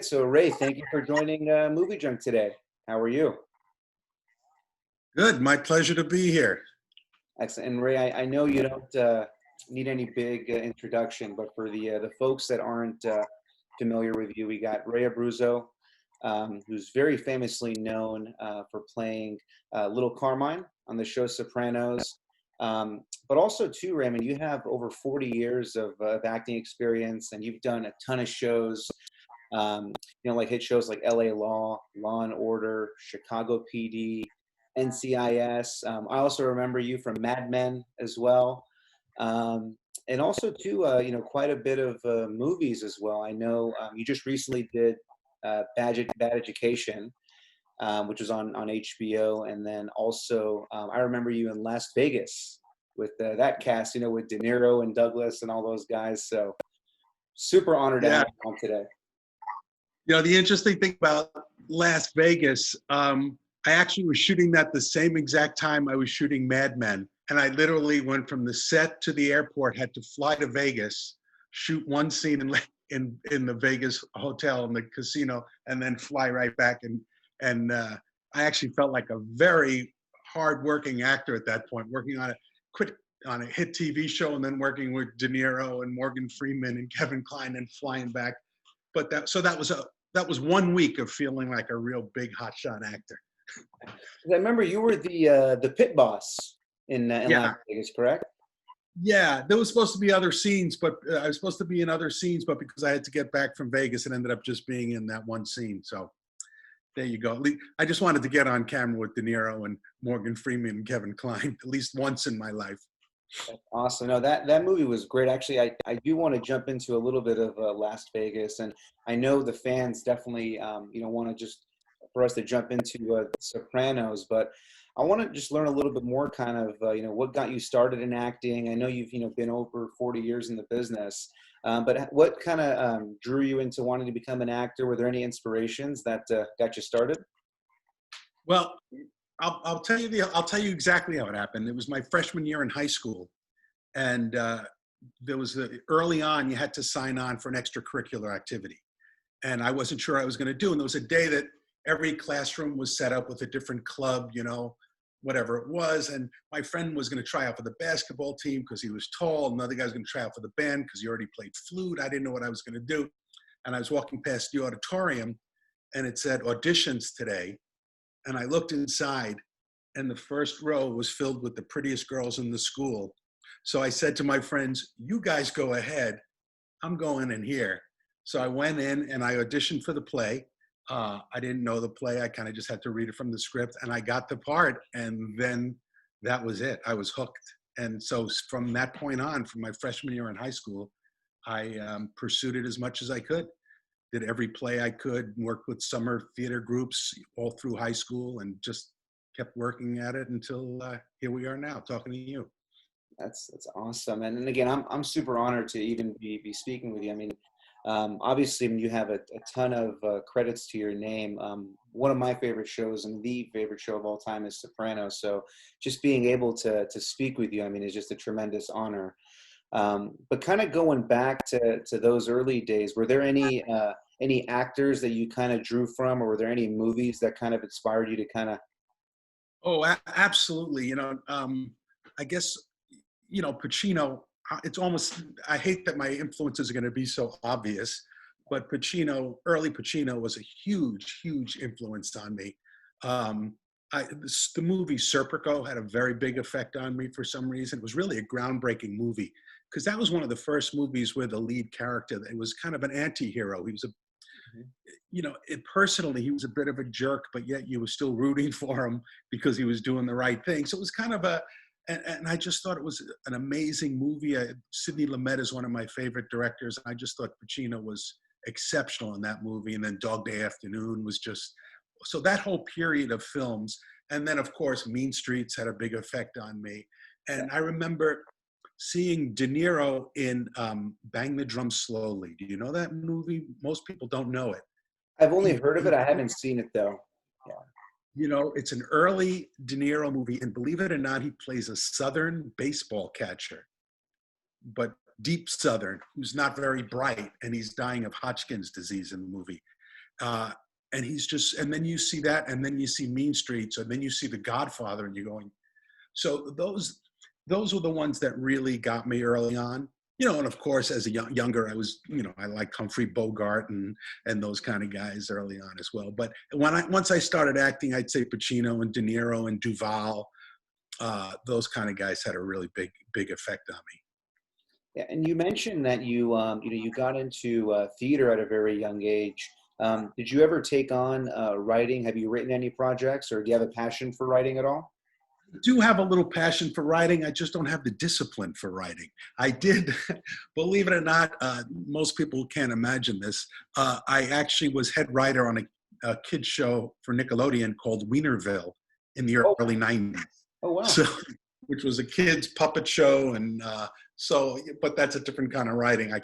So, Ray, thank you for joining MovieJunk today. How are you? Good. My pleasure to be here. Excellent. And Ray, I know you don't need any big introduction, but for the folks that aren't familiar with you, we got Ray Abruzzo, who's very famously known for playing Little Carmine on the show Sopranos. But also, too, Ray, I mean, you have over 40 years of acting experience, and you've done a ton of shows. Um, like hit shows like LA Law, Law and Order, Chicago PD, NCIS. I also remember you from Mad Men as well. And also too, quite a bit of movies as well. I know you just recently did Bad Education, which was on HBO, and then also I remember you in Las Vegas with that cast, with De Niro and Douglas and all those guys. So super honored to Yeah. have you on today. The interesting thing about Las Vegas, I actually was shooting that the same exact time I was shooting Mad Men. And I literally went from the set to the airport, had to fly to Vegas, shoot one scene in the Vegas hotel in the casino, and then fly right back. And I actually felt like a very hard-working actor at that point, working on a hit TV show and then working with De Niro and Morgan Freeman and Kevin Kline and flying back. But that was 1 week of feeling like a real big hotshot actor. I remember you were the pit boss in Yeah. Las Vegas, correct? Yeah, there was supposed to be other scenes, but I was supposed to be in other scenes, but because I had to get back from Vegas, it ended up just being in that one scene. So there you go. I just wanted to get on camera with De Niro and Morgan Freeman and Kevin Kline at least once in my life. That's awesome. No, that movie was great. Actually, I do want to jump into a little bit of Las Vegas, and I know the fans definitely want to just for us to jump into Sopranos, but I want to just learn a little bit more, kind of what got you started in acting. I know you've been over 40 years in the business, but what kind of drew you into wanting to become an actor? Were there any inspirations that got you started? Well, I'll tell you exactly how it happened. It was my freshman year in high school, and there was early on you had to sign on for an extracurricular activity, and I wasn't sure I was going to do. And there was a day that every classroom was set up with a different club, whatever it was. And my friend was going to try out for the basketball team because he was tall. Another guy was going to try out for the band because he already played flute. I didn't know what I was going to do, and I was walking past the auditorium, and it said auditions today. And I looked inside, and the first row was filled with the prettiest girls in the school. So I said to my friends, "You guys go ahead. I'm going in here." So I went in and I auditioned for the play. I didn't know the play. I kind of just had to read it from the script, and I got the part. And then that was it. I was hooked. And so from that point on, from my freshman year in high school, I pursued it as much as I could. Did every play I could, worked with summer theater groups all through high school, and just kept working at it until here we are now, talking to you. That's awesome. And again, I'm super honored to even be speaking with you. I mean, obviously, you have a ton of credits to your name. One of my favorite shows and the favorite show of all time is Sopranos. So just being able to speak with you, I mean, is just a tremendous honor. But kind of going back to those early days, were there any actors that you kind of drew from, or were there any movies that kind of inspired you to kind of? Oh, absolutely. I guess, Pacino, it's almost, I hate that my influences are going to be so obvious, but early Pacino was a huge, huge influence on me. The movie Serpico had a very big effect on me for some reason. It was really a groundbreaking movie because that was one of the first movies where the lead character, it was kind of an anti-hero. He was personally, he was a bit of a jerk, but yet you were still rooting for him because he was doing the right thing. So it was kind of and I just thought it was an amazing movie. Sidney Lumet is one of my favorite directors. I just thought Pacino was exceptional in that movie. And then Dog Day Afternoon was just, so that whole period of films. And then, of course, Mean Streets had a big effect on me. And I remember seeing De Niro in Bang the Drum Slowly. Do you know that movie? Most people don't know it. I've only heard of it. I haven't seen it, though. Yeah. It's an early De Niro movie, and believe it or not, he plays a Southern baseball catcher, but deep Southern, who's not very bright, and he's dying of Hodgkin's disease in the movie. And he's just, and then you see that, and then you see Mean Streets, and then you see The Godfather, and you're going, so those were the ones that really got me early on. And of course, as a younger, I was, I liked Humphrey Bogart and those kind of guys early on as well. But once I started acting, I'd say Pacino and De Niro and Duvall, those kind of guys had a really big effect on me. Yeah, and you mentioned that you got into theater at a very young age. Did you ever take on writing? Have you written any projects, or do you have a passion for writing at all? I do have a little passion for writing. I just don't have the discipline for writing. I did, believe it or not, most people can't imagine this. I actually was head writer on a kids show for Nickelodeon called Wienerville in the early 90s. Oh, wow. So, which was a kids puppet show. And but that's a different kind of writing. I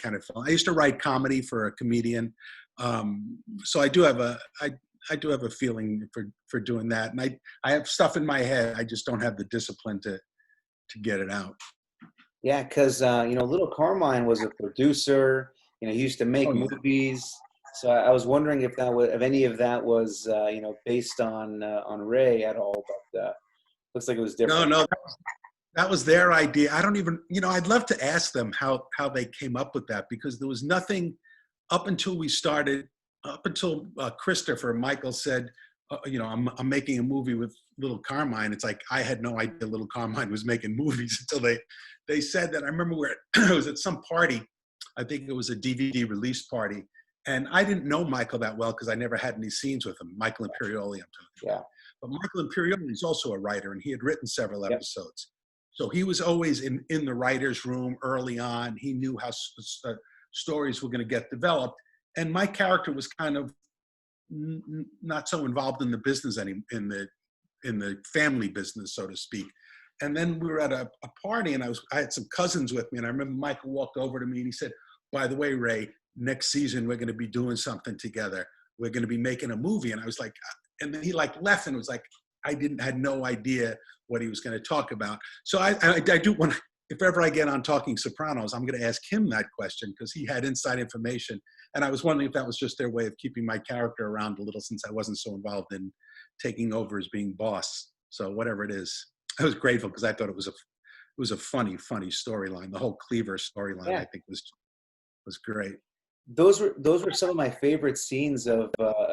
used to write comedy for a comedian. So I do have a feeling for doing that. And I have stuff in my head. I just don't have the discipline to get it out. Yeah, because Little Carmine was a producer. He used to make movies. So I was wondering if any of that was based on Ray at all. But looks like it was different. No, that was their idea. I don't even. I'd love to ask them how they came up with that, because there was nothing up until we started. Up until Christopher, Michael said, I'm making a movie with Little Carmine. It's like I had no idea Little Carmine was making movies until they said that. I remember where it was at some party. I think it was a DVD release party, and I didn't know Michael that well because I never had any scenes with him. Michael Imperioli, I'm talking about. But Michael Imperioli is also a writer, and he had written several episodes. So he was always in the writer's room early on. He knew how stories were going to get developed. And my character was kind of not so involved in the business in the family business, so to speak. And then we were at a party, and I had some cousins with me, and I remember Michael walked over to me and he said, "By the way, Ray, next season we're going to be doing something together. We're going to be making a movie." And I was like, and then he left and was like, had no idea what he was going to talk about. So I do want. If ever I get on Talking Sopranos, I'm going to ask him that question, because he had inside information. And I was wondering if that was just their way of keeping my character around a little, since I wasn't so involved in taking over as being boss. So whatever it is, I was grateful, because I thought it was a funny storyline. The whole Cleaver storyline, I think, was great. Those were some of my favorite scenes of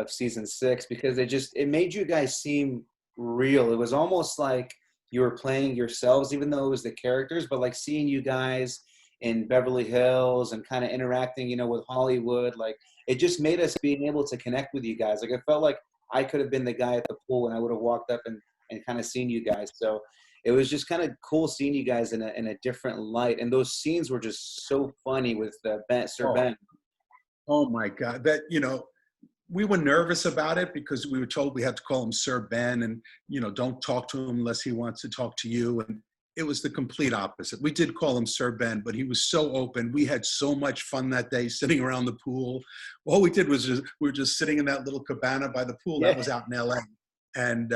season 6, because it made you guys seem real. It was almost like you were playing yourselves, even though it was the characters, but like seeing you guys in Beverly Hills and kind of interacting, with Hollywood, like it just made us being able to connect with you guys. Like, it felt like I could have been the guy at the pool, and I would have walked up and kind of seen you guys. So it was just kind of cool seeing you guys in a different light. And those scenes were just so funny with Sir Ben. Oh my God. That, we were nervous about it, because we were told we had to call him Sir Ben, and, don't talk to him unless he wants to talk to you. And it was the complete opposite. We did call him Sir Ben, but he was so open. We had so much fun that day sitting around the pool. All we did was we were just sitting in that little cabana by the pool. That was out in LA, and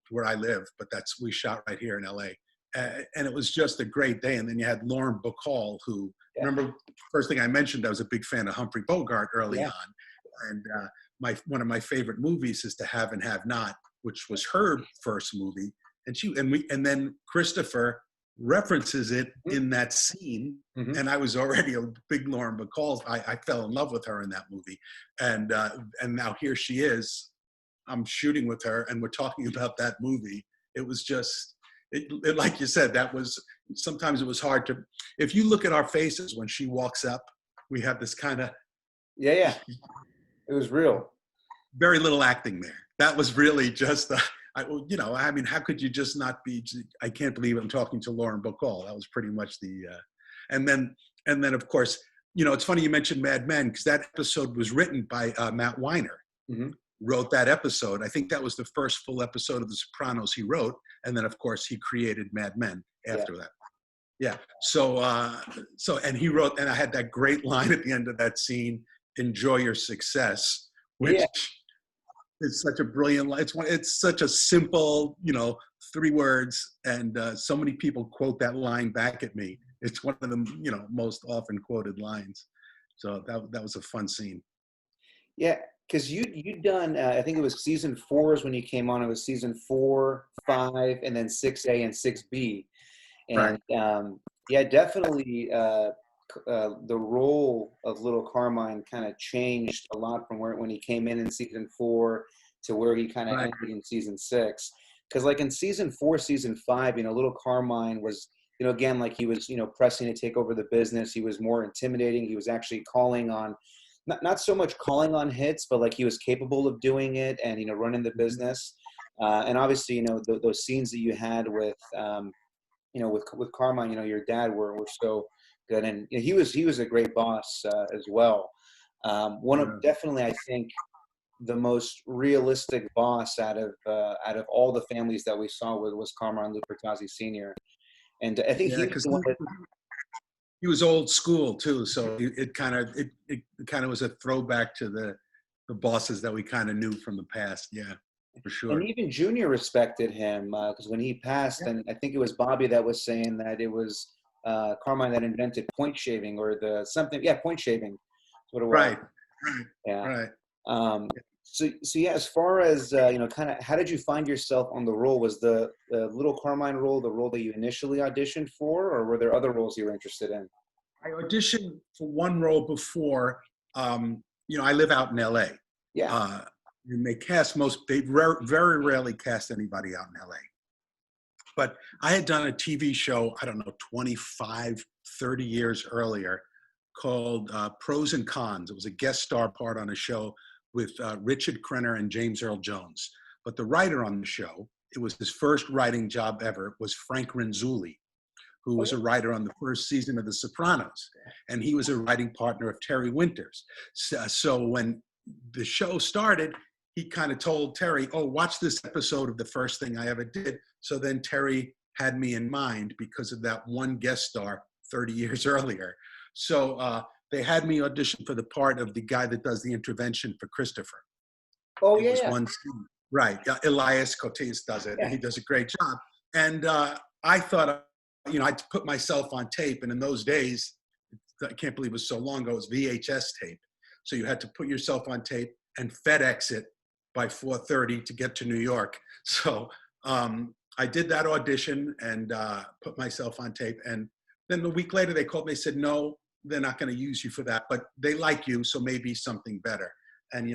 where I live, but we shot right here in LA. And it was just a great day. And then you had Lauren Bacall, who, remember, first thing I mentioned, I was a big fan of Humphrey Bogart early on. And one of my favorite movies is To Have and Have Not, which was her first movie. And then Christopher references it in that scene. Mm-hmm. And I was already a big Lauren Bacall. I fell in love with her in that movie. And now here she is. I'm shooting with her, and we're talking about that movie. It was just, like you said, sometimes it was hard to, if you look at our faces when she walks up, we have this kind of. Yeah. It was real. Very little acting there. That was really just, how could you just not be, I can't believe I'm talking to Lauren Bacall. That was pretty much and then of course, it's funny you mentioned Mad Men, because that episode was written by Matt Weiner. Mm-hmm. Wrote that episode. I think that was the first full episode of The Sopranos he wrote. And then of course he created Mad Men after that. Yeah. So and he wrote, and I had that great line at the end of that scene, "Enjoy your success," which is such a brilliant line. It's such a simple, 3 words, and so many people quote that line back at me. It's one of the, most often quoted lines. So that was a fun scene. Yeah, because you'd done, I think it was season 4 is when you came on. It was season 4, 5, and then 6A and 6B. Right. And yeah, definitely the role of Little Carmine kind of changed a lot from when he came in season 4 to where he kind of Right. ended in season 6. Because like in season 4, season 5, Little Carmine was, again, like he was, pressing to take over the business. He was more intimidating. He was actually calling on, not so much calling on hits, but like he was capable of doing it and, running the business. And obviously, those scenes that you had with, with Carmine, your dad were so good, and he was a great boss as well. One of Yeah. definitely, I think, the most realistic boss out of all the families that we saw was Carmine Lupertazzi Sr. And I think Yeah, he was because the one that, he was old school too, so it kind of was a throwback to the bosses that we kind of knew from the past. Yeah, for and sure. even Junior respected him because when he passed, Yeah. and I think it was Bobby that was saying that it was Carmine that invented point shaving or the something, yeah, point shaving. That's what it was. Right. Right. Yeah. Right. So yeah, as far as kind of, how did you find yourself on the role? Was the Little Carmine role the role that you initially auditioned for, or were there other roles you were interested in? I auditioned for one role before. I live out in LA. Yeah. Uh, and they very rarely cast anybody out in LA. But I had done a TV show, I don't know, 25, 30 years earlier called Pros and Cons. It was a guest star part on a show with Richard Crenner and James Earl Jones. But the writer on the show, it was his first writing job ever, was Frank Renzulli, who was a writer on the first season of The Sopranos. And he was a writing partner of Terry Winters. So when the show started, he kind of told Terry, oh, watch this episode of the first thing I ever did. So then Terry had me in mind because of that one guest star 30 years earlier. So they had me audition for the part of the guy that does the intervention for Christopher. Oh It was yeah. one scene. Right. Elias Cotillas does it, and he Yeah. does a great job. And I thought, I'd put myself on tape. And in those days, I can't believe it was so long ago, it was VHS tape. So you had to put yourself on tape and FedEx it by 4:30 to get to New York. So I did that audition and put myself on tape. And then a week later, they called me. They said, no, they're not going to use you for that, but they like you, so maybe something better. And,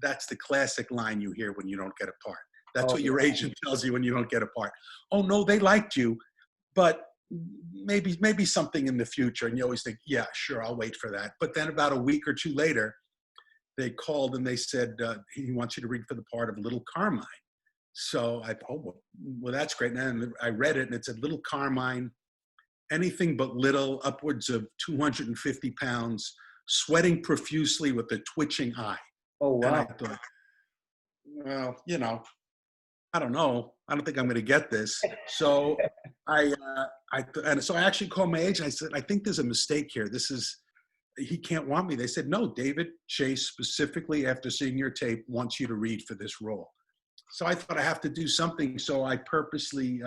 that's the classic line you hear when you don't get a part. That's Oh what your yeah. agent tells you when you don't get a part. Oh, no, they liked you, but maybe something in the future. And you always think, yeah, sure, I'll wait for that. But then about a week or two later, they called and they said, he wants you to read for the part of Little Carmine. So I thought, oh, well, that's great. And I read it and it said, Little Carmine, anything but little, upwards of 250 pounds, sweating profusely with a twitching eye. Oh And I wow. thought, well, I don't know. I don't think I'm going to get this. So so I actually called my agent. I said, I think there's a mistake here. He can't want me. They said, no, David Chase specifically after seeing your tape wants you to read for this role. So I thought I have to do something. So I purposely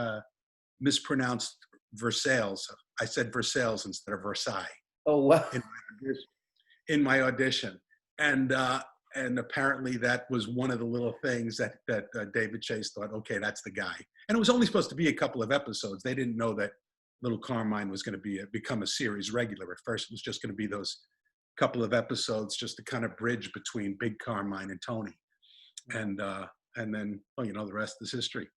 mispronounced Versailles. I said Versailles instead of Versailles Oh wow. in my audition. And apparently that was one of the little things that David Chase thought, okay, that's the guy. And it was only supposed to be a couple of episodes. They didn't know that Little Carmine was going to become a series regular. At first, it was just going to be those couple of episodes just to kind of bridge between Big Carmine and Tony. And then, the rest is history.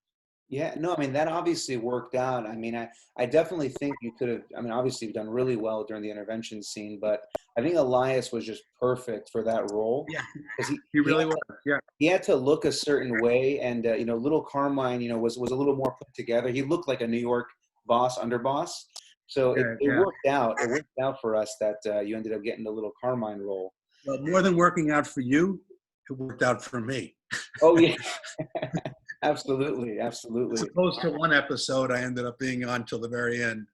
Yeah, no, I mean, that obviously worked out. I mean, I definitely think you could have, I mean, obviously you've done really well during the intervention scene, but I think Elias was just perfect for that role Yeah, because he really was. Yeah, he had to look a certain way. And, Little Carmine, was a little more put together. He looked like a New York boss, underboss. So it, yeah, it yeah. worked out. It worked out for us that you ended up getting the Little Carmine role. Well, more than working out for you, it worked out for me. Oh, yeah. Absolutely. As Absolutely. opposed to one episode, I ended up being on till the very end.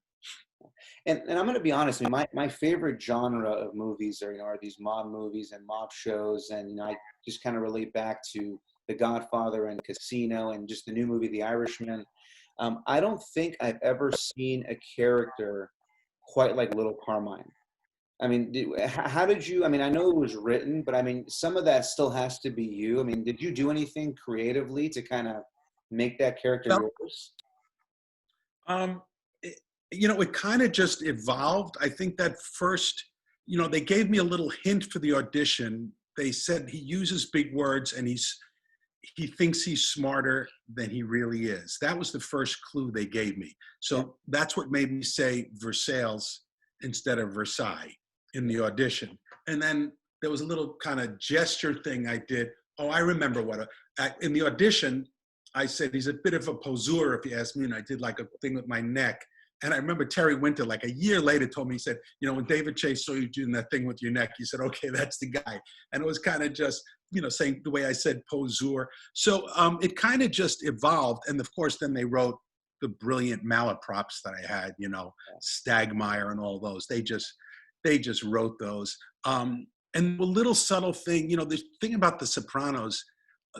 And I'm going to be honest, I mean, my favorite genre of movies are these mob movies and mob shows. And, I just kind of relate back to The Godfather and Casino and just the new movie, The Irishman. I don't think I've ever seen a character quite like Little Carmine. I mean, how did you? I mean, I know it was written, but I mean, some of that still has to be you. I mean, did you do anything creatively to kind of make that character Well, yours? um, it, it kind of just evolved. I think that first, they gave me a little hint for the audition. They said he uses big words and he thinks he's smarter than he really is. That was the first clue they gave me. Yeah. So that's what made me say Versailles instead of Versailles in the audition. And then there was a little kind of gesture thing I did. Oh, I remember in the audition, I said he's a bit of a poseur, if you ask me, and I did like a thing with my neck. And I remember Terry Winter, like a year later, told me, he said, when David Chase saw you doing that thing with your neck, he said, okay, that's the guy. And it was kind of just, saying the way I said poseur. So it kind of just evolved. And of course, then they wrote the brilliant malaprops that I had, Stagmeyer and all those. They just wrote those. And a little subtle thing, the thing about The Sopranos,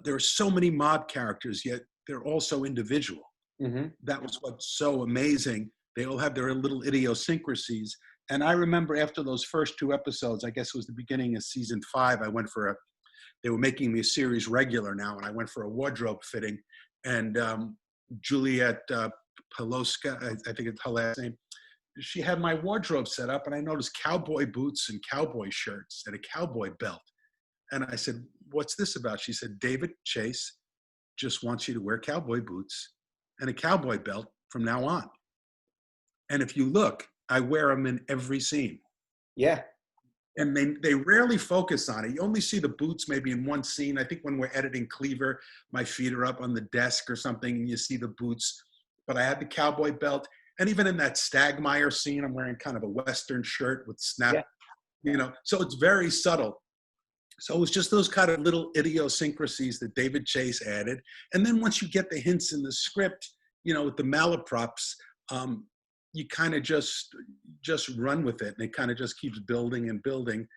there are so many mob characters, yet they're also individual. Mm-hmm. That was what's so amazing. They all have their little idiosyncrasies. And I remember after those first 2 episodes, I guess it was the beginning of season 5, they were making me a series regular now, and I went for a wardrobe fitting. And Juliet Peloska, I think it's her last name, she had my wardrobe set up, and I noticed cowboy boots and cowboy shirts and a cowboy belt. And I said, what's this about? She said, David Chase just wants you to wear cowboy boots and a cowboy belt from now on. And if you look, I wear them in every scene. Yeah. And they rarely focus on it. You only see the boots maybe in one scene. I think when we're editing Cleaver, my feet are up on the desk or something, and you see the boots. But I had the cowboy belt. And even in that Stagmeyer scene, I'm wearing kind of a Western shirt with snap, so it's very subtle. So it was just those kind of little idiosyncrasies that David Chase added. And then once you get the hints in the script, with the malaprops, you kind of just run with it, and it kind of just keeps building and building.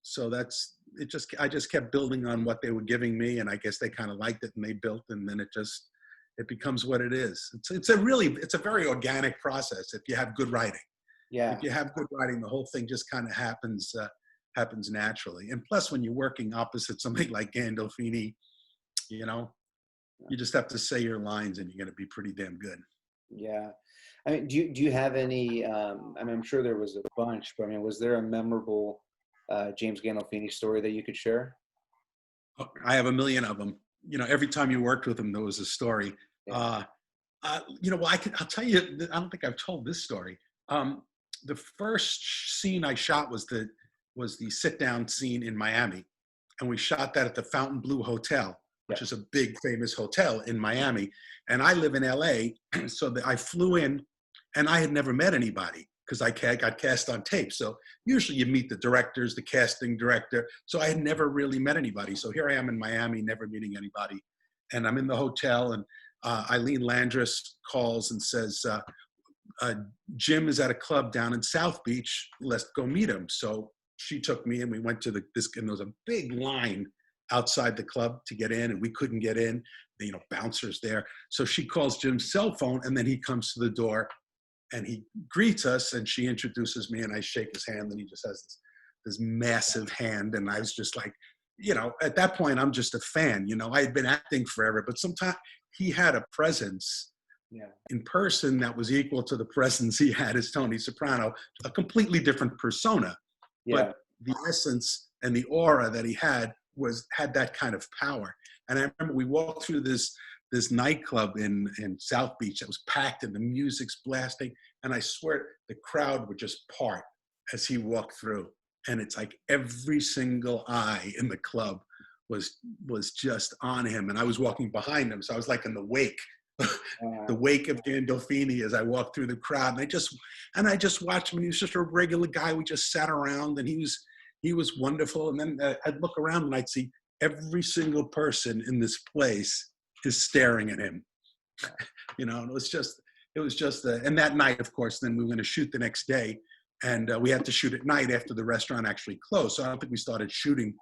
So that's it. I just kept building on what they were giving me, and I guess they kind of liked it, and they built, and then it becomes what it is. It's a very organic process if you have good writing. Yeah. If you have good writing, the whole thing just kind of happens naturally. And plus, when you're working opposite somebody like Gandolfini, you just have to say your lines, and you're going to be pretty damn good. Yeah. I mean, do you have any, I mean, I'm sure there was a bunch, but I mean, was there a memorable James Gandolfini story that you could share? I have a million of them. Every time you worked with him, there was a story. Yeah. Well, I'll tell you, I don't think I've told this story. The first scene I shot was the sit-down scene in Miami. And we shot that at the Fontainebleau Hotel, which is a big, famous hotel in Miami. And I live in LA, so I flew in, and I had never met anybody because I got cast on tape. So usually you meet the directors, the casting director. So I had never really met anybody. So here I am in Miami, never meeting anybody. And I'm in the hotel, and Eileen Landris calls and says, Jim is at a club down in South Beach. Let's go meet him. So she took me, and we went to and there was a big line outside the club to get in, and we couldn't get in. Bouncers there. So she calls Jim's cell phone, and then he comes to the door, and he greets us, and she introduces me, and I shake his hand, and he just has this massive hand, and I was just like, at that point, I'm just a fan. I had been acting forever, but sometimes he had a presence in person that was equal to the presence he had as Tony Soprano, a completely different persona. Yeah. But the essence and the aura that he had had that kind of power. And I remember we walked through this nightclub in South Beach that was packed, and the music's blasting. And I swear the crowd would just part as he walked through. And it's like every single eye in the club was just on him. And I was walking behind him. So I was like in the wake, the wake of Gandolfini as I walked through the crowd. And I just watched him. And he was just a regular guy. We just sat around, and he was wonderful. And then I'd look around, and I'd see every single person in this place is staring at him. And it was just, and that night, of course, then we were going to shoot the next day, and we had to shoot at night after the restaurant actually closed. So I don't think we started shooting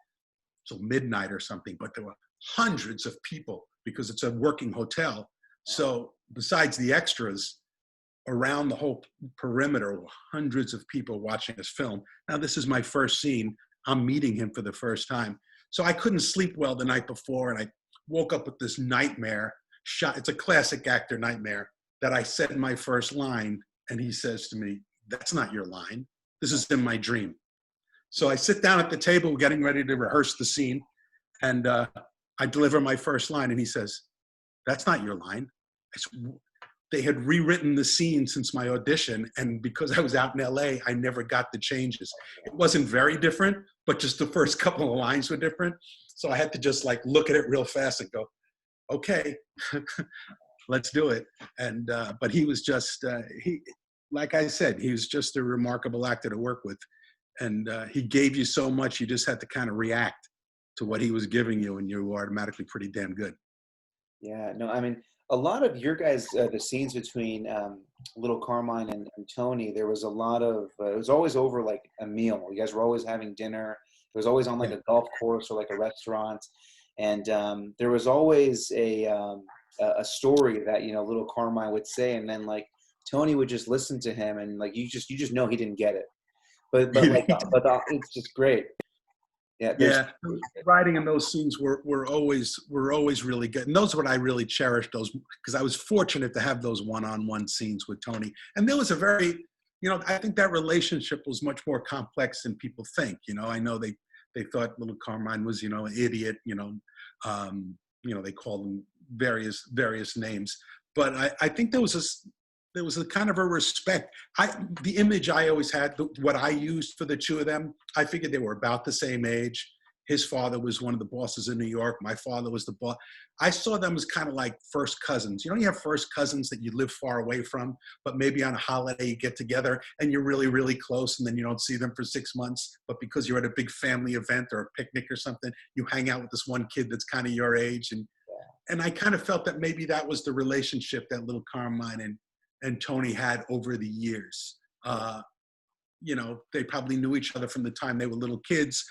till midnight or something, but there were hundreds of people because it's a working hotel. So besides the extras, around the whole perimeter were hundreds of people watching us film. Now, this is my first scene. I'm meeting him for the first time. So I couldn't sleep well the night before, and I woke up with this nightmare. It's a classic actor nightmare that I said in my first line, and he says to me, "That's not your line. This is in my dream." So I sit down at the table getting ready to rehearse the scene, and I deliver my first line, and he says, "That's not your line." They had rewritten the scene since my audition, and because I was out in LA, I never got the changes. It wasn't very different, but just the first couple of lines were different. So I had to just like look at it real fast and go, okay, let's do it. And but he was just like I said, he was just a remarkable actor to work with, and he gave you so much. You just had to kind of react to what he was giving you, and you were automatically pretty damn good. Yeah, no, I mean, a lot of your guys, the scenes between Little Carmine and Tony, there was a lot of, it was always over like a meal. You guys were always having dinner. It was always on like a golf course or like a restaurant. And there was always a story that, you know, Little Carmine would say, and then like Tony would just listen to him, and like you just know he didn't get it. But like, it's just great. Yeah, writing in those scenes were always really good, and those are what I really cherished. Those, because I was fortunate to have those one-on-one scenes with Tony, and there was a very, you know, I think that relationship was much more complex than people think. You know, I know they thought Little Carmine was, you know, an idiot. You know, they called him various names, but I think there was a kind of a respect. The image I always had, what I used for the two of them, I figured they were about the same age. His father was one of the bosses in New York. My father was the boss. I saw them as kind of like first cousins. You know, you have first cousins that you live far away from, but maybe on a holiday you get together and you're really, really close, and then you don't see them for 6 months. But because you're at a big family event or a picnic or something, you hang out with this one kid that's kind of your age. And I kind of felt that maybe that was the relationship that Little Carmine and Tony had over the years. You know, they probably knew each other from the time they were little kids,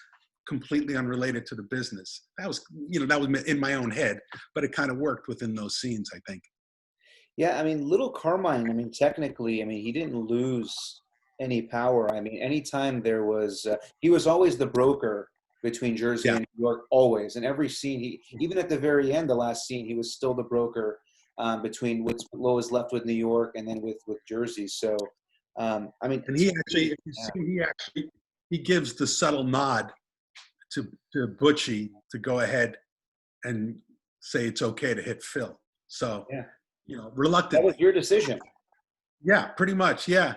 completely unrelated to the business. That was, you know, that was in my own head, but it kind of worked within those scenes, I think. Yeah, I mean, Little Carmine, I mean, technically, I mean, he didn't lose any power. I mean, anytime there was, he was always the broker between Jersey and New York, always. In every scene, even at the very end, the last scene, he was still the broker between what was left with New York and then with Jersey. So, I mean, and he actually, if you see, he gives the subtle nod to Butchie to go ahead and say it's okay to hit Phil. So, you know, reluctantly. That was your decision. Yeah, pretty much. Yeah.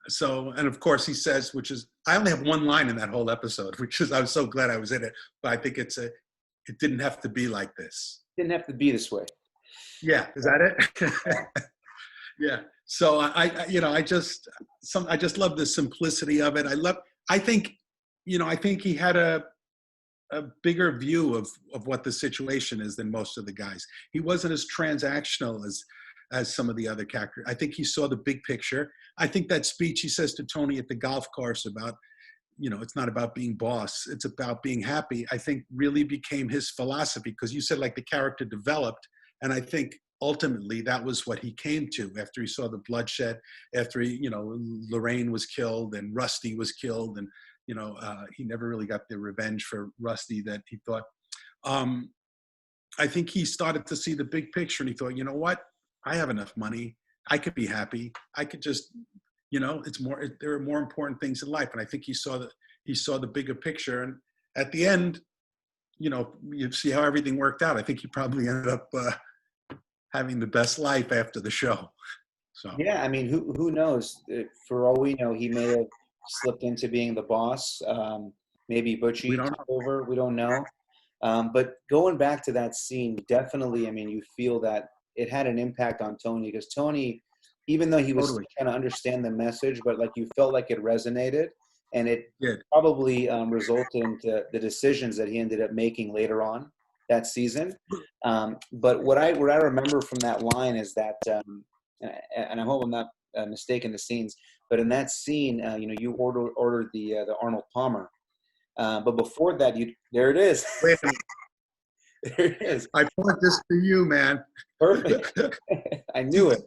So, and of course he says, which is, I only have one line in that whole episode, which is, I was so glad I was in it, but I think it didn't have to be like this. Didn't have to be this way. Yeah. Is that it? Yeah. So I just love the simplicity of it. I think he had a bigger view of what the situation is than most of the guys. He wasn't as transactional as some of the other characters. I think he saw the big picture. I think that speech he says to Tony at the golf course about, you know, it's not about being boss, it's about being happy, I think really became his philosophy, because you said like the character developed, and I think ultimately that was what he came to after he saw the bloodshed, after he, you know, Lorraine was killed and Rusty was killed, and you know, he never really got the revenge for Rusty that he thought. I think he started to see the big picture, and he thought, you know what, I have enough money, I could be happy, I could just, you know, there are more important things in life. And I think he saw the bigger picture, and at the end, you know, you see how everything worked out. I think he probably ended up having the best life after the show. So yeah, I mean, who knows? For all we know, he may have slipped into being the boss. Maybe Butchie took over. We don't know. But going back to that scene, definitely, I mean, you feel that it had an impact on Tony, because Tony, even though he was trying to understand the message, but like you felt like it resonated, and it probably resulted into the decisions that he ended up making later on that season. But what I remember from that line is that, and I hope I'm not mistaken the scenes, but in that scene, you know, you ordered the Arnold Palmer, but before that, there it is. There it is. I point this to you, man. Perfect. I knew it.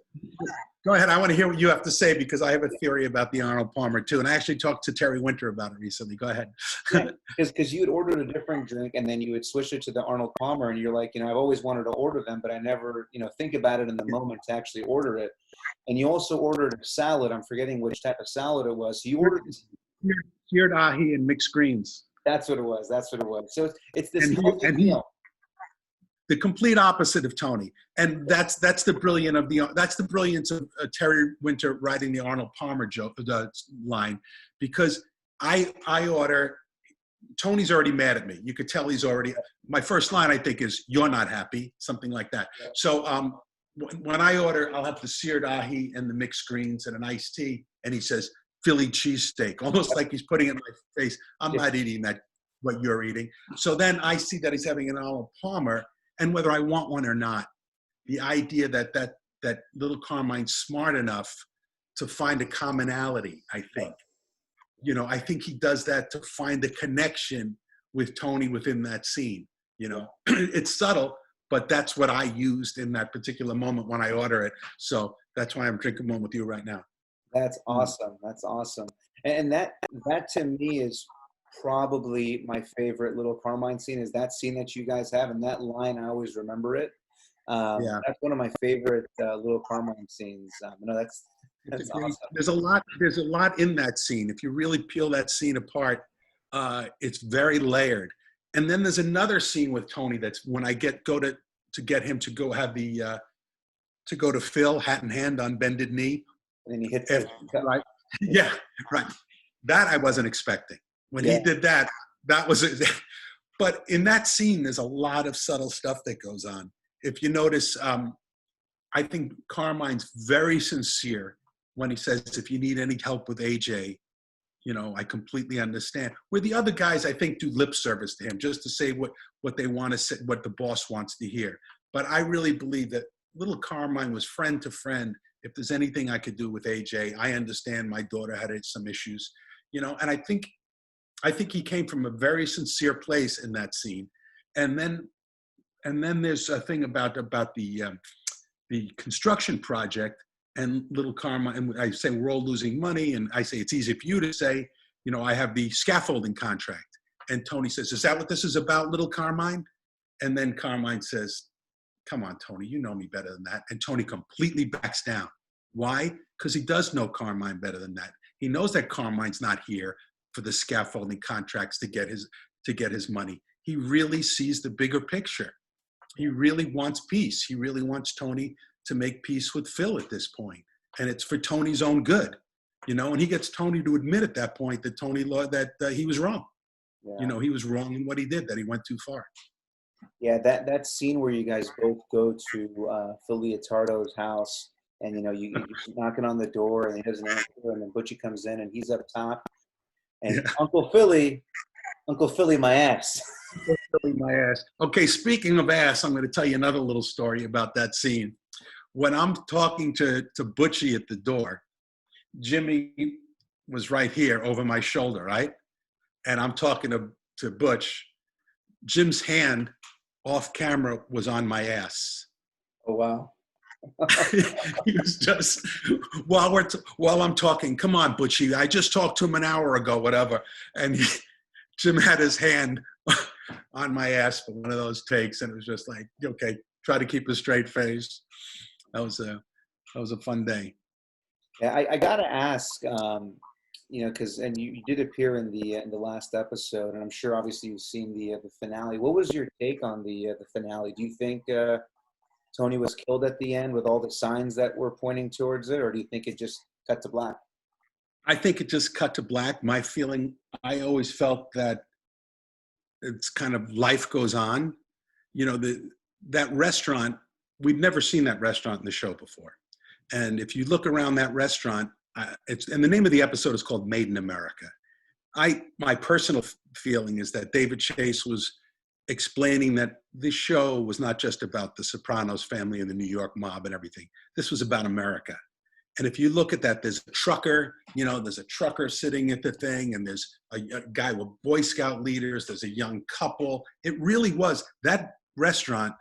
Go ahead. I want to hear what you have to say because I have a theory about the Arnold Palmer too. And I actually talked to Terry Winter about it recently. Go ahead. Yeah, because you had ordered a different drink and then you would switch it to the Arnold Palmer and you're like, I've always wanted to order them, but I never, think about it in the moment to actually order it. And you also ordered a salad. I'm forgetting which type of salad it was. So you ordered Cured ahi and mixed greens. That's what it was. So it's this and meal. The complete opposite of Tony, and that's the brilliance of Terry Winter writing the Arnold Palmer line, because I order. Tony's already mad at me. You could tell he's already. My first line, I think, is "You're not happy," something like that. Yeah. So when I order, I'll have the seared ahi and the mixed greens and an iced tea, and he says Philly cheesesteak, almost like he's putting it in my face. I'm not eating that. What you're eating. So then I see that he's having an Arnold Palmer. And whether I want one or not, the idea that Little Carmine's smart enough to find a commonality, I think. I think he does that to find the connection with Tony within that scene. It's subtle, but that's what I used in that particular moment when I order it. So that's why I'm drinking one with you right now. That's awesome. And that to me is probably my favorite Little Carmine scene, is that scene that you guys have, and that line, I always remember it. That's one of my favorite Little Carmine scenes. That's awesome. There's a lot in that scene. If you really peel that scene apart, it's very layered. And then there's another scene with Tony that's when I go to get him to go have to go to Phil, hat in hand on bended knee. And then he hits right. Yeah, right. That I wasn't expecting. When he did that, that was it. But in that scene, there's a lot of subtle stuff that goes on. If you notice, I think Carmine's very sincere when he says, if you need any help with AJ, I completely understand. Where the other guys, I think, do lip service to him just to say what they want to say, what the boss wants to hear. But I really believe that Little Carmine was friend to friend. If there's anything I could do with AJ, I understand my daughter had some issues, and I think he came from a very sincere place in that scene. And then there's a thing about the construction project and Little Carmine. And I say, we're all losing money. And I say, it's easy for you to say, I have the scaffolding contract. And Tony says, is that what this is about, Little Carmine? And then Carmine says, come on, Tony, you know me better than that. And Tony completely backs down. Why? Because he does know Carmine better than that. He knows that Carmine's not here for the scaffolding contracts to get his money. He really sees the bigger picture. He really wants peace. He really wants Tony to make peace with Phil at this point. And it's for Tony's own good, and he gets Tony to admit at that point that that he was wrong. Yeah. He was wrong in what he did, that he went too far. Yeah, that scene where you guys both go to Phil Leotardo's house and, you're knocking on the door and he doesn't answer, and then Butchie comes in and he's up top. And Uncle Philly, my ass. Uncle Philly, my ass. Okay, speaking of ass, I'm going to tell you another little story about that scene. When I'm talking to Butchie at the door, Jimmy was right here over my shoulder, right? And I'm talking to Butch. Jim's hand off camera was on my ass. Oh, wow. He was just, while I'm talking, come on, Butchie, I just talked to him an hour ago, whatever. And Jim had his hand on my ass for one of those takes. And it was just like, okay, try to keep a straight face. That was a fun day. Yeah, I got to ask, because you did appear in the last episode, and I'm sure obviously you've seen the finale. What was your take on the finale? Do you think Tony was killed at the end with all the signs that were pointing towards it, or do you think it just cut to black? I think it just cut to black. My feeling, I always felt that it's kind of life goes on. That restaurant, we'd never seen that restaurant in the show before. And if you look around that restaurant, and the name of the episode is called Made in America. My personal feeling is that David Chase was explaining that this show was not just about the Sopranos family and the New York mob and everything. This was about America. And if you look at that, there's a trucker, there's a trucker sitting at the thing, and there's a guy with Boy Scout leaders, there's a young couple. It really was, that restaurant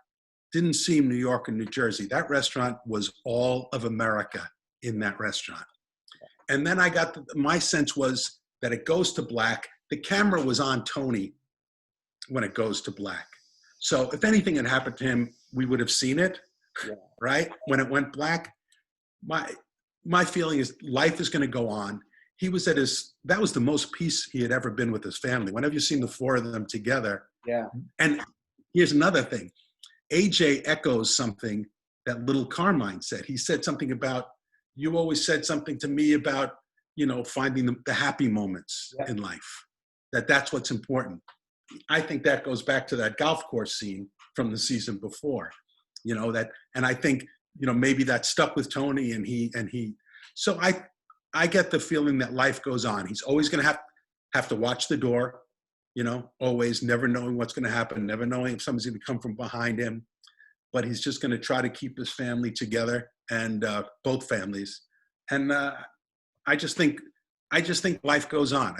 didn't seem New York and New Jersey. That restaurant was all of America in that restaurant. And then I got, my sense was that it goes to black. The camera was on Tony when it goes to black. So if anything had happened to him, we would have seen it, right? When it went black, my feeling is life is going to go on. He was at his, that was the most peace he had ever been with his family. Whenever you've seen the four of them together. Yeah. And here's another thing. AJ echoes something that Little Carmine said. He said something about, you always said something to me about, you know, finding the happy moments in life, that's what's important. I think that goes back to that golf course scene from the season before, you know, that, and I think, you know, maybe that stuck with Tony and he, so I get the feeling that life goes on. He's always going to have to watch the door, you know, always never knowing what's going to happen, never knowing if somebody's going to come from behind him, but he's just going to try to keep his family together and both families. And I just think life goes on.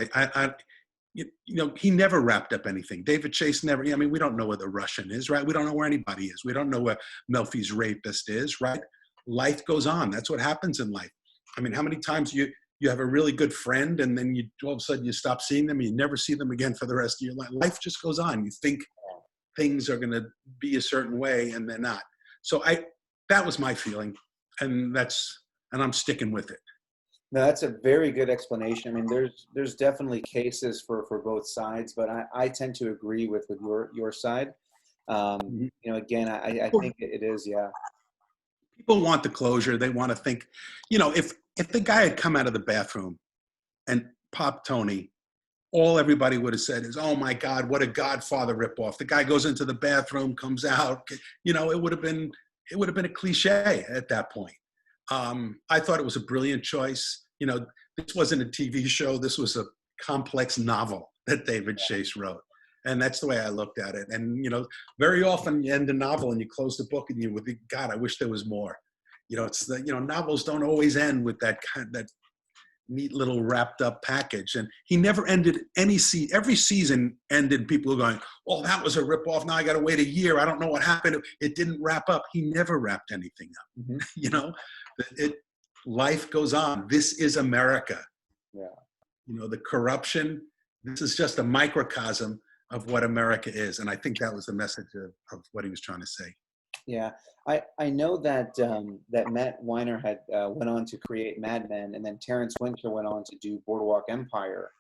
You know, he never wrapped up anything. David Chase never, I mean, we don't know where the Russian is, right? We don't know where anybody is. We don't know where Melfi's rapist is, right? Life goes on. That's what happens in life. I mean, how many times you have a really good friend and then all of a sudden you stop seeing them and you never see them again for the rest of your life. Life just goes on. You think things are going to be a certain way and they're not. So that was my feeling, and I'm sticking with it. No, that's a very good explanation. I mean, there's definitely cases for both sides, but I tend to agree with your side. You know, again, I think it is, yeah. People want the closure. They want to think, you know, if the guy had come out of the bathroom and popped Tony, all everybody would have said is, oh my God, what a Godfather ripoff. The guy goes into the bathroom, comes out, you know, it would have been a cliche at that point. I thought it was a brilliant choice. You know, this wasn't a TV show. This was a complex novel that David Chase wrote. And that's the way I looked at it. And, you know, very often you end a novel and you close the book and you would think, God, I wish there was more. You know, it's the, you know, novels don't always end with that neat little wrapped up package. And he never ended every season ended, people were going, oh, that was a ripoff. Now I got to wait a year. I don't know what happened. It didn't wrap up. He never wrapped anything up. Mm-hmm. You know, life goes on. This is America. Yeah. You know, the corruption, this is just a microcosm of what America is. And I think that was the message of what he was trying to say. Yeah. I know that that Matt Weiner had went on to create Mad Men, and then Terrence Winter went on to do Boardwalk Empire.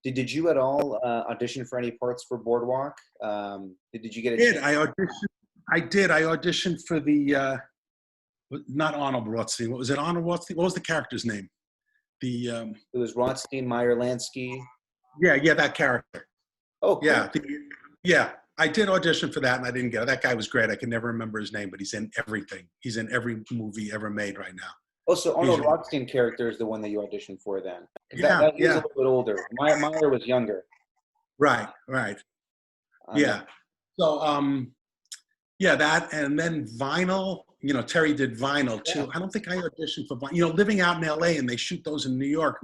Did you at all audition for any parts for Boardwalk? Did you get a I did. I auditioned for the, not Arnold Rothstein. What was it? Arnold Rothstein? What was the character's name? It was Rothstein, Meyer Lansky. Yeah, that character. Oh, cool. Yeah. I did audition for that, and I didn't get it. That guy was great. I can never remember his name, but he's in everything. He's in every movie ever made right now. Oh, so Arnold Rothstein character is the one that you auditioned for then? Yeah, He's a little bit older. Meyer was younger. Right. Yeah. So, that, and then Vinyl. You know, Terry did Vinyl too. Yeah. I don't think I auditioned for Vinyl. You know, living out in LA and they shoot those in New York,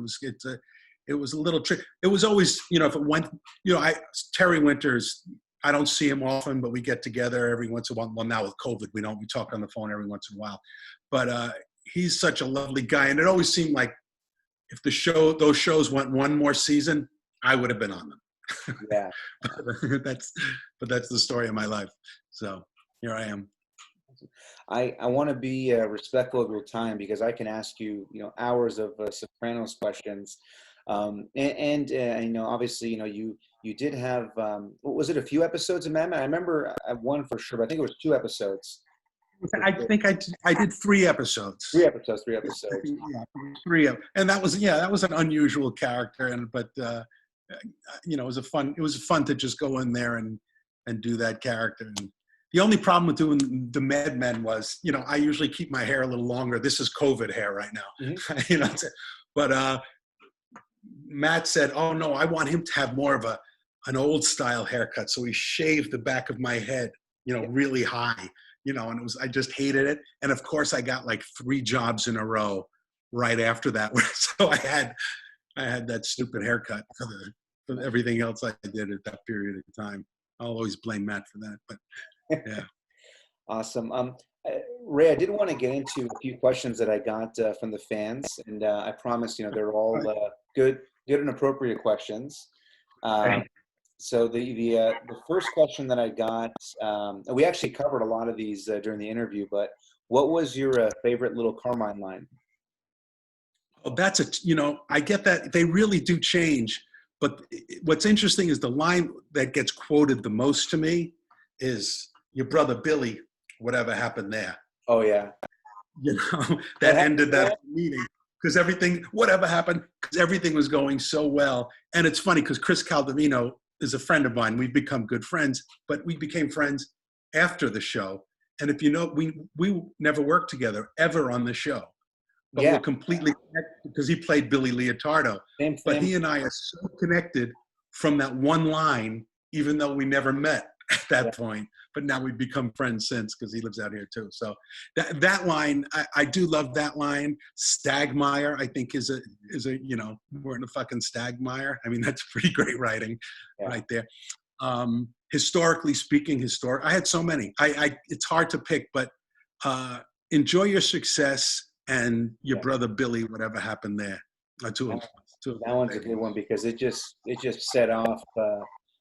it was a little trick. It was always, you know, if it went, you know, Terry Winters, I don't see him often, but we get together every once in a while. Well, now with COVID, we talk on the phone every once in a while. But he's such a lovely guy. And it always seemed like if those shows went one more season, I would have been on them. Yeah. But that's the story of my life. So here I am. I want to be respectful of your time because I can ask you, you know, hours of Sopranos questions. And you know, obviously, you know, you did have, was it a few episodes of Mad Men? I remember one for sure, but I think it was 2 episodes. I think I did 3 episodes. 3 episodes. Yeah, 3 of, and that was an unusual character, but you know, it was fun to just go in there and do that character. And the only problem with doing the Mad Men was, you know, I usually keep my hair a little longer. This is COVID hair right now, mm-hmm. You know, but Matt said, oh no, I want him to have more of an old style haircut. So he shaved the back of my head, you know, really high, you know, and I just hated it. And of course I got like 3 jobs in a row right after that. So I had that stupid haircut for everything else I did at that period of time. I'll always blame Matt for that. But yeah. Awesome. Ray, I did want to get into a few questions that I got from the fans, and I promise, they're all good and appropriate questions. So the first question that I got, and we actually covered a lot of these during the interview, but what was your favorite Little Carmine line? Oh, I get that they really do change. But what's interesting is the line that gets quoted the most to me is your brother Billy, whatever happened there. Oh, yeah. That ended that meeting because whatever happened, because everything was going so well. And it's funny because Chris Caldovino is a friend of mine. We've become good friends, but we became friends after the show. And if you know, we never worked together ever on the show. But we're completely connected because he played Billy Leotardo. Same. But he and I are so connected from that one line, even though we never met at that point. But now we've become friends since because he lives out here too. So that line, I do love that line. Stagmire, I think is a we're in a fucking Stagmire. I mean, that's pretty great writing right there. Historically speaking, I had so many. It's hard to pick, but enjoy your success. And your brother Billy, whatever happened there. That one's a good one because it just set off.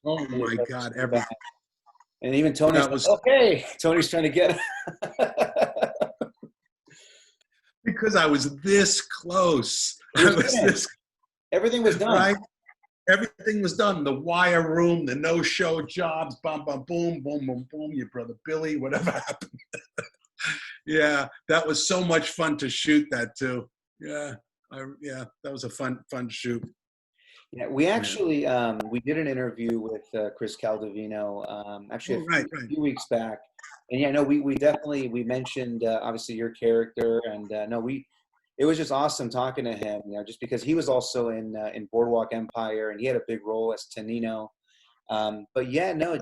Oh my God! Everything. And even Tony was okay. Tony's trying to get it. Because I was this close. Everything was done. Right? Everything was done. The wire room, the no-show jobs, boom, boom, boom, boom, boom, boom. Your brother Billy, whatever happened. Yeah, that was so much fun to shoot that too. Yeah, that was a fun shoot. Yeah, we actually we did an interview with Chris Caldovino actually a few weeks back, and we mentioned obviously your character, and it was just awesome talking to him, just because he was also in Boardwalk Empire, and he had a big role as Tonino. But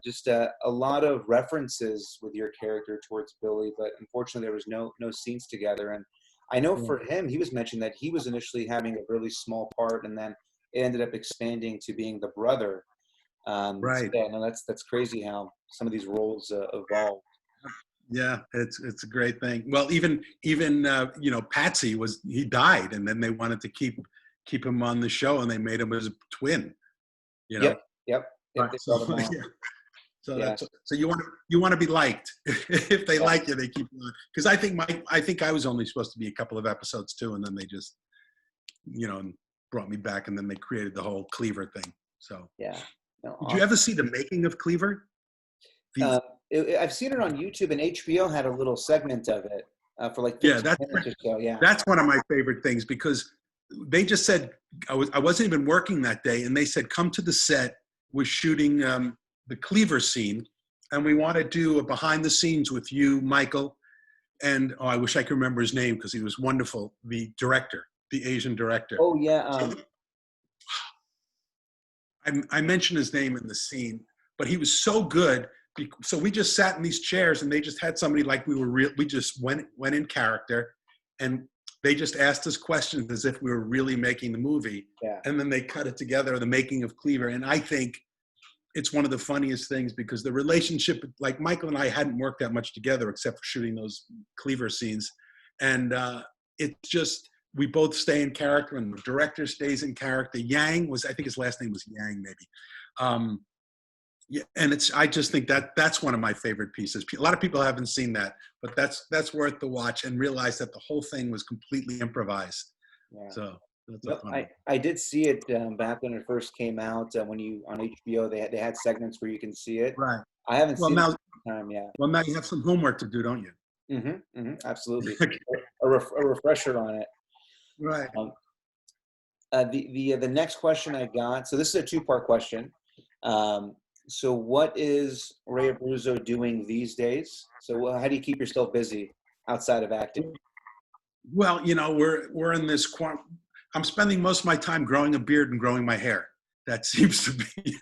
just a lot of references with your character towards Billy, but unfortunately there was no scenes together. And I know for him, he was mentioning that he was initially having a really small part, and then it ended up expanding to being the brother. Right. So that's crazy how some of these roles evolve. Yeah, it's a great thing. Well, even Patsy he died, and then they wanted to keep him on the show, and they made him as a twin. Yep. Right. So you want to be liked. If they like you, they keep you on. Because I think I was only supposed to be a couple of episodes too, and then they just brought me back, and then they created the whole Cleaver thing. So yeah. Did you ever see the making of Cleaver? I've seen it on YouTube, and HBO had a little segment of it for like 15 minutes or so. Yeah, that's one of my favorite things because they just said I wasn't even working that day, and they said come to the set. We're shooting the Cleaver scene, and we want to do a behind the scenes with you, Michael, and I wish I could remember his name because he was wonderful. The director, the Asian director. Oh yeah. I mentioned his name in the scene, but he was so good. So we just sat in these chairs, and they just had somebody like we were real. We just went in character, and they just asked us questions as if we were really making the movie. Yeah. And then they cut it together, the making of Cleaver. And I think it's one of the funniest things because the relationship, like Michael and I hadn't worked that much together except for shooting those Cleaver scenes. And it's just, we both stay in character, and the director stays in character. Yang I think his last name was Yang maybe. Yeah, and I just think that's one of my favorite pieces. A lot of people haven't seen that, but that's worth the watch and realize that the whole thing was completely improvised. Yeah. So that's a fun one. I did see it back when it first came out. When you on HBO, they had segments where you can see it. Right. I haven't seen it in time yet. Well, now you have some homework to do, don't you? Absolutely. a refresher on it. Right. The next question I got. So this is a two-part question. So what is Ray Abruzzo doing these days? So how do you keep yourself busy outside of acting? Well, we're in this. I'm spending most of my time growing a beard and growing my hair. That seems to be.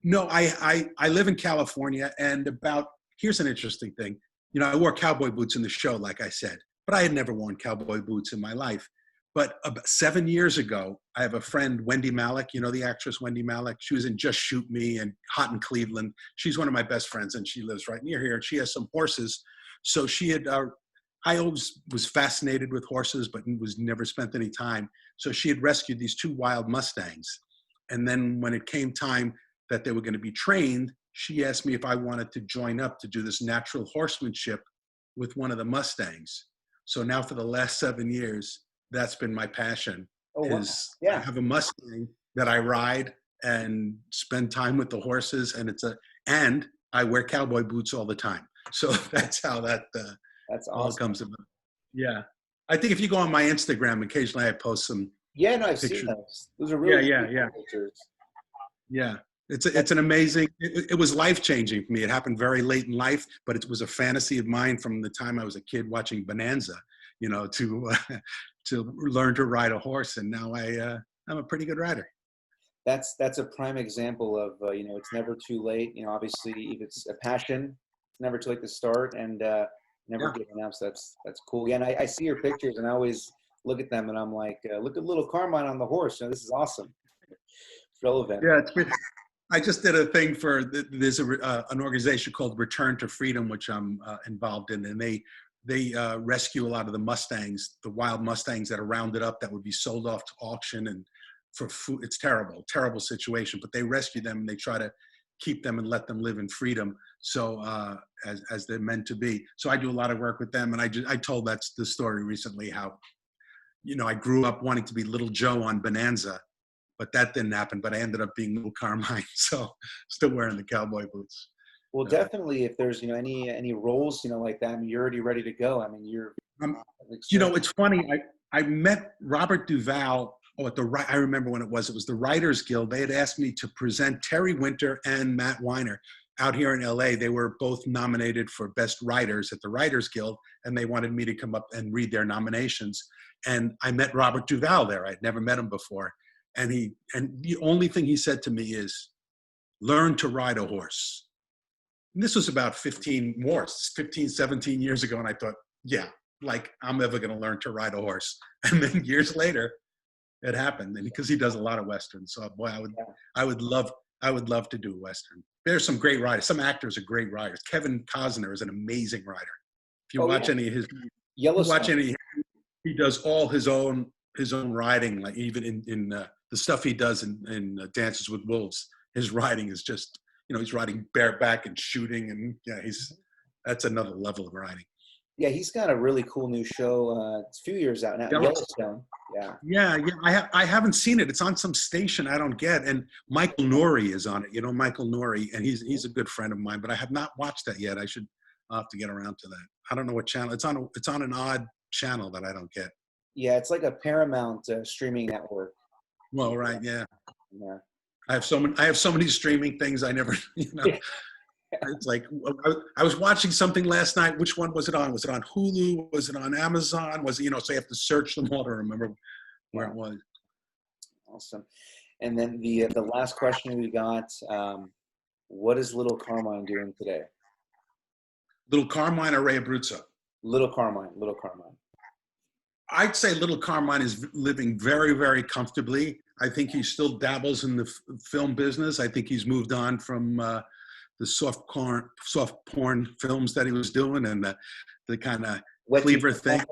No, I live in California, and here's an interesting thing. I wore cowboy boots in the show, like I said, but I had never worn cowboy boots in my life. But about 7 years ago, I have a friend, Wendy Malick. You know the actress Wendy Malick? She was in Just Shoot Me and Hot in Cleveland. She's one of my best friends, and she lives right near here. And she has some horses. So she had, I always was fascinated with horses, but was never spent any time. So she had rescued these 2 wild Mustangs. And then when it came time that they were going to be trained, she asked me if I wanted to join up to do this natural horsemanship with one of the Mustangs. So now for the last 7 years, that's been my passion. Oh, wow. I have a Mustang that I ride and spend time with the horses, and I wear cowboy boots all the time. So that's how that's awesome. All comes about. Yeah. I think if you go on my Instagram, occasionally I post some I've pictures. seen those. Those are really yeah. pictures. Yeah. It's an amazing, it was life-changing for me. It happened very late in life, but it was a fantasy of mine from the time I was a kid watching Bonanza, to learn to ride a horse. And now I'm a pretty good rider. That's a prime example of, it's never too late. Obviously if it's a passion, it's never too late to start, and never giving up. So that's cool. Yeah. And I see your pictures and I always look at them and I'm like, look at little Carmine on the horse. This is awesome. It's relevant. Yeah. I just did a thing there's an organization called Return to Freedom, which I'm involved in, and they rescue a lot of the Mustangs, the wild Mustangs that are rounded up that would be sold off to auction and for food. It's terrible situation, but they rescue them and they try to keep them and let them live in freedom. So as they're meant to be. So I do a lot of work with them, and I told the story recently how, I grew up wanting to be Little Joe on Bonanza, but that didn't happen. But I ended up being Little Carmine, so still wearing the cowboy boots. Well, definitely, if there's any roles like that, you're already ready to go. You're. It's funny. I met Robert Duvall. I remember when it was. It was the Writers Guild. They had asked me to present Terry Winter and Matt Weiner out here in LA. They were both nominated for Best Writers at the Writers Guild, and they wanted me to come up and read their nominations. And I met Robert Duvall there. I'd never met him before. And the only thing he said to me is, learn to ride a horse. And this was about 15, 17 years ago. And I thought, I'm never going to learn to ride a horse. And then years later, it happened. And because he does a lot of Westerns. So boy, I would love to do a Western. There's some great riders. Some actors are great riders. Kevin Costner is an amazing rider. If you watch any of his, he does all his own riding, like even in the stuff he does in Dances with Wolves. His riding is just, he's riding bareback and shooting, and that's another level of riding. Yeah, he's got a really cool new show. It's a few years out now. Yellowstone. Yeah. I haven't seen it. It's on some station I don't get, and Michael Nouri is on it. Michael Nouri, and he's a good friend of mine, but I have not watched that yet. I'll have to get around to that. I don't know what channel it's on. It's on an odd channel that I don't get. Yeah, it's like a Paramount streaming network. Well, right, yeah. Yeah. I have so many streaming things I never, It's like, I was watching something last night. Which one was it on? Was it on Hulu? Was it on Amazon? Was it, so you have to search them all to remember where it was. Awesome. And then the last question we got, what is Little Carmine doing today? Little Carmine or Ray Abruzzo? Little Carmine. I'd say Little Carmine is living very, very comfortably. I think he still dabbles in the film business. I think he's moved on from the soft porn films that he was doing and the kind of cleaver thing.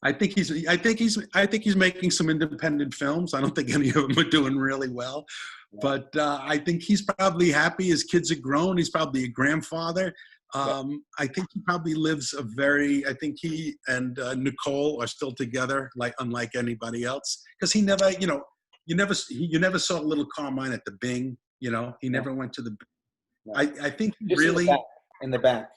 I think he's making some independent films. I don't think any of them are doing really well, but I think he's probably happy. His kids are grown. He's probably a grandfather. I think he probably lives I think he and Nicole are still together, unlike anybody else. Because he never, you never saw Little Carmine at the Bing, he never went to the Bing. No. I think he really in the back.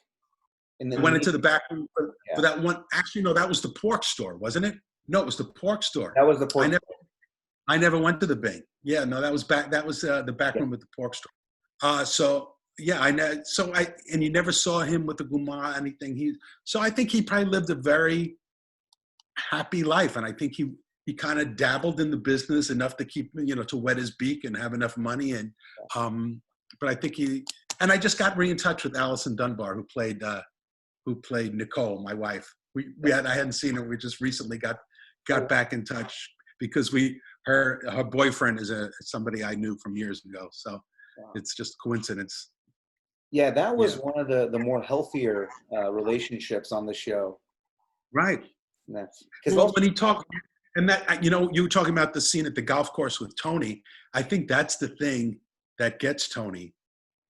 Went into the back room for that one. Actually, no, that was the pork store, wasn't it? No, it was the pork store. That was the pork. I never went to the Bing. Yeah, no, that was back. That was the back room at the pork store. So yeah, and you never saw him with the guma anything. So I think he probably lived a very happy life, and I think he kind of dabbled in the business enough to keep to wet his beak and have enough money. And but I think and I just got in touch with Allison Dunbar, who played Nicole, my wife. I hadn't seen her. We just recently got got back in touch because her boyfriend is somebody I knew from years ago. So it's just coincidence. Yeah, that was Yeah. one of the more healthier relationships on the show. Right. Because Well, when he talked, and that, you were talking about the scene at the golf course with Tony. I think that's the thing that gets Tony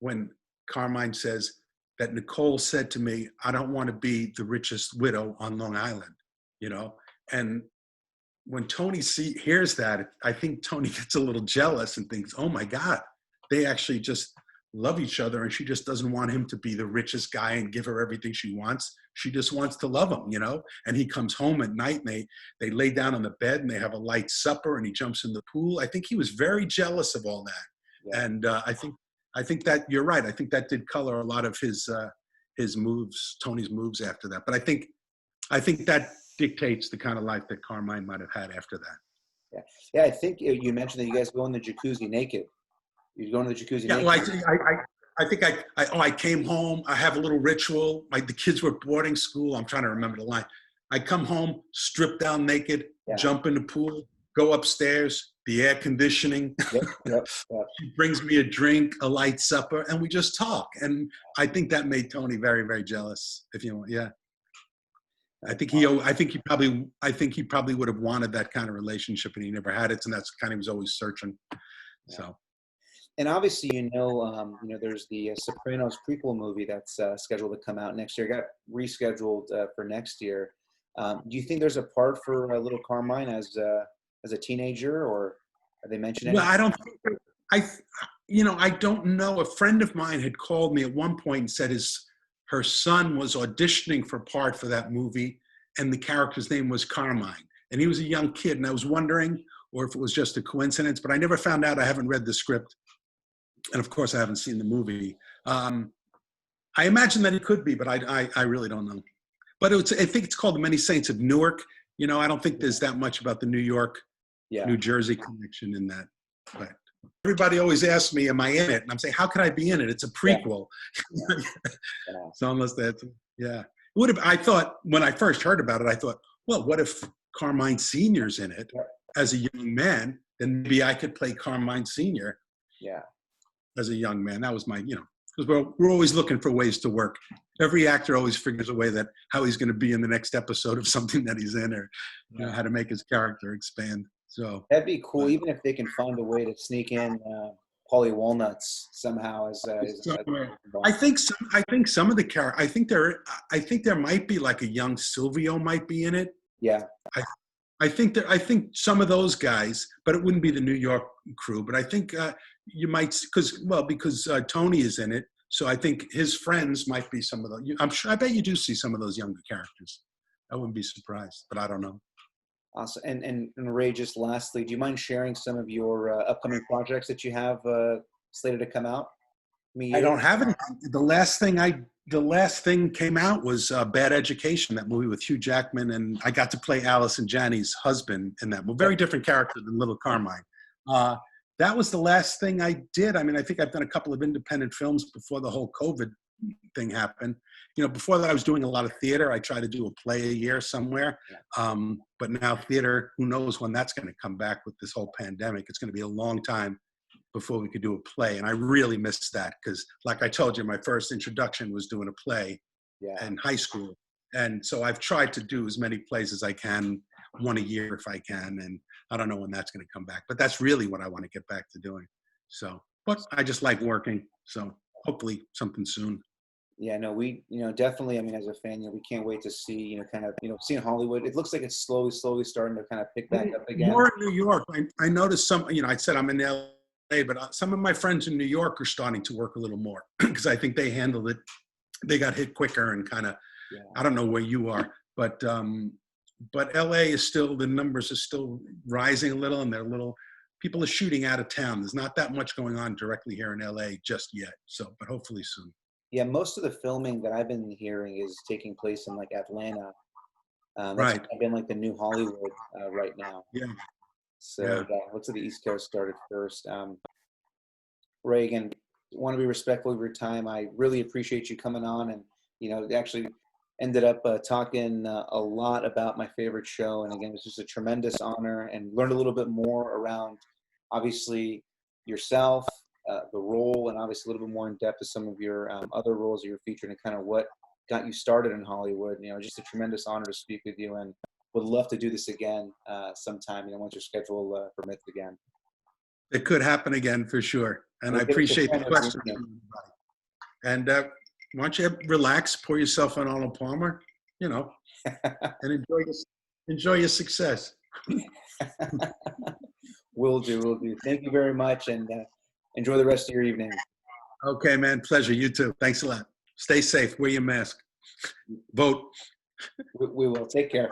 when Carmine says that Nicole said to me, I don't want to be the richest widow on Long Island, and when Tony hears that, I think Tony gets a little jealous and thinks, oh my God, they actually just love each other, and she just doesn't want him to be the richest guy and give her everything she wants. She just wants to love him, and he comes home at night and they lay down on the bed and they have a light supper and he jumps in the pool. I think he was very jealous of all that. Yeah. And I think that you're right. I think that did color a lot of his moves, Tony's moves after that. But I think that dictates the kind of life that Carmine might have had after that. Yeah. I think you mentioned that you guys go in the jacuzzi naked. You go in the jacuzzi naked. Well, I came home. I have a little ritual. The kids were boarding school. I'm trying to remember the line. I come home, strip down naked, jump in the pool, go upstairs, the air conditioning. Yep. She brings me a drink, a light supper, and we just talk. And I think that made Tony very, very jealous. If you want, yeah. I think he probably would have wanted that kind of relationship, and he never had it, and that's kind of he was always searching. So. And obviously, there's the Sopranos prequel movie that's scheduled to come out next year. It got rescheduled for next year. Do you think there's a part for Little Carmine as a teenager, or are they mentioning? Well, I don't think. I don't know. A friend of mine had called me at one point and said her son was auditioning for part for that movie, and the character's name was Carmine, and he was a young kid, and I was wondering, or if it was just a coincidence, but I never found out. I haven't read the script. And of course, I haven't seen the movie. I imagine that it could be, but I really don't know. But I think it's called The Many Saints of Newark. I don't think there's that much about the New York, New Jersey connection in that. But everybody always asks me, am I in it? And I'm saying, how can I be in it? It's a prequel. Yeah. So unless that's, I thought, when I first heard about it, I thought, well, what if Carmine Sr.'s in it as a young man? Then maybe I could play Carmine Sr. Yeah. As a young man. That was my, because we're always looking for ways to work. Every actor always figures a way that how he's going to be in the next episode of something that he's in, or how to make his character expand. So that'd be cool, even if they can find a way to sneak in Paulie Walnuts somehow as I think some of the characters. I think there might be like a young Silvio might be in it. Yeah. I think some of those guys, but it wouldn't be the New York crew. But I think you might, because Tony is in it, so I think his friends might be some of those. I bet you do see some of those younger characters. I wouldn't be surprised, but I don't know. Awesome. And Ray, just lastly, do you mind sharing some of your upcoming projects that you have slated to come out? I don't have any. The last thing came out was Bad Education, that movie with Hugh Jackman, and I got to play Allison Janney's husband in that movie. Very different character than Little Carmine. That was the last thing I did. I mean, I think I've done a couple of independent films before the whole COVID thing happened. Before that I was doing a lot of theater. I try to do a play a year somewhere. But now theater, who knows when that's going to come back with this whole pandemic. It's going to be a long time before we could do a play. And I really missed that because, like I told you, my first introduction was doing a play in high school. And so I've tried to do as many plays as I can, one a year if I can. And I don't know when that's going to come back. But that's really what I want to get back to doing. So, but I just like working. So hopefully something soon. Yeah, no, we, definitely, I mean, as a fan, we can't wait to see, seeing Hollywood. It looks like it's slowly starting to kind of pick back up again. More in New York. I noticed some, I said I'm in LA, but some of my friends in New York are starting to work a little more because I think they handled it. They got hit quicker and kind of, I don't know where you are, but LA is still, the numbers are still rising a little, and people are shooting out of town. There's not that much going on directly here in LA just yet. So, but hopefully soon. Yeah, most of the filming that I've been hearing is taking place in like Atlanta. Right. I've been like the new Hollywood right now. Yeah. So looks like the East Coast started first. Ray, again, want to be respectful of your time. I really appreciate you coming on and, actually ended up talking a lot about my favorite show. And again, it was just a tremendous honor, and learned a little bit more around, obviously, yourself, the role, and obviously a little bit more in depth of some of your other roles that you're featured, and kind of what got you started in Hollywood. Just a tremendous honor to speak with you, and would love to do this again sometime, once your schedule permits again. It could happen again for sure. And I We'll give it appreciate the to question. Ken. And why don't you relax, pour yourself an Arnold Palmer, and enjoy your success. Will do. Thank you very much, and enjoy the rest of your evening. Okay, man. Pleasure. You too. Thanks a lot. Stay safe. Wear your mask. Vote. We will. Take care.